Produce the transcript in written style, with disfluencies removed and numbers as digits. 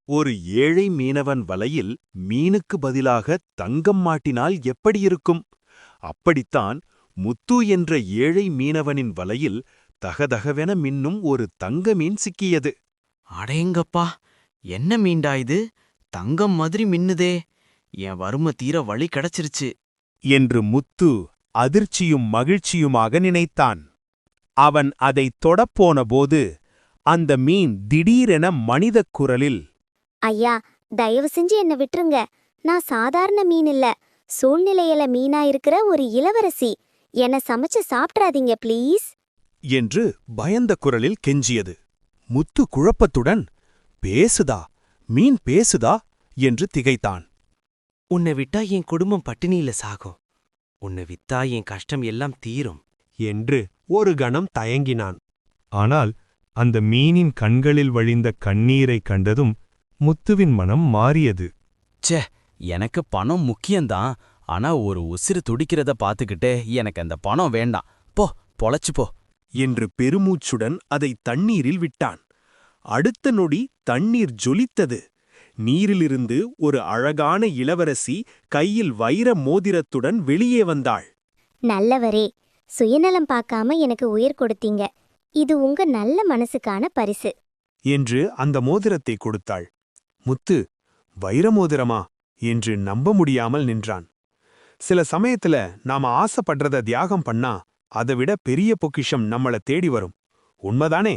ஒரு ஏழை மீனவன் வலையில் மீனுக்கு பதிலாக தங்கம் மாட்டினால் எப்படியிருக்கும்? அப்படித்தான் முத்து என்ற ஏழை மீனவனின் வலையில் தகதகவென மின்னும் ஒரு தங்க மீன் சிக்கியது. அடேங்கப்பா, என்ன மீன்டா இது? தங்கம் மாதிரி மின்னுதே. என் வறுமை தீர வழி கிடைச்சிருச்சு என்று முத்து அதிர்ச்சியும் மகிழ்ச்சியுமாக நினைத்தான். அவன் அதைத் தொடப்போனபோது அந்த மீன் திடீரென மனிதக் குரலில், ஐயா, தயவு செஞ்சு என்ன விட்டுருங்க. நான் சாதாரண மீன் இல்ல, சூழ்நிலையில மீனா இருக்கிற ஒரு இளவரசி. என்ன சமைச்சு சாப்பிட்றாதீங்க ப்ளீஸ் என்று பயந்த குரலில் கெஞ்சியது. முத்து குழப்பத்துடன், பேசுதா, மீன் பேசுதா என்று திகைத்தான். உன்னை விட்டா என் குடும்பம் பட்டினியில சாகும். உன்னை வித்தா என் கஷ்டம் எல்லாம் தீரும் என்று ஒரு கணம் தயங்கினான். ஆனால் அந்த மீனின் கண்களில் வழிந்த கண்ணீரைக் கண்டதும் முத்துவின் மனம் மாறியது. ச்சே, எனக்கு பணம் முக்கியந்தான். ஆனா ஒரு உசிறு துடிக்கிறத பாத்துக்கிட்டே எனக்கு அந்த பணம் வேண்டாம். போ, பொழைச்சு போ என்று பெருமூச்சுடன் அதை தண்ணீரில் விட்டான். அடுத்த நொடி தண்ணீர் ஜொலித்தது. நீரிலிருந்து ஒரு அழகான இளவரசி கையில் வைர மோதிரத்துடன் வெளியே வந்தாள். நல்லவரே, சுயநலம் பார்க்காம எனக்கு உயிர் கொடுத்தீங்க. இது உங்க நல்ல மனசுக்கான பரிசு என்று அந்த மோதிரத்தை கொடுத்தாள். முத்து, வைர மோதிரமா என்று நம்ப முடியாமல் நின்றான். சில சமயத்துல நாம ஆசைப்படுறத தியாகம் பண்ணா அதை விட பெரிய பொக்கிஷம் நம்மள தேடி வரும். உண்மைதானே?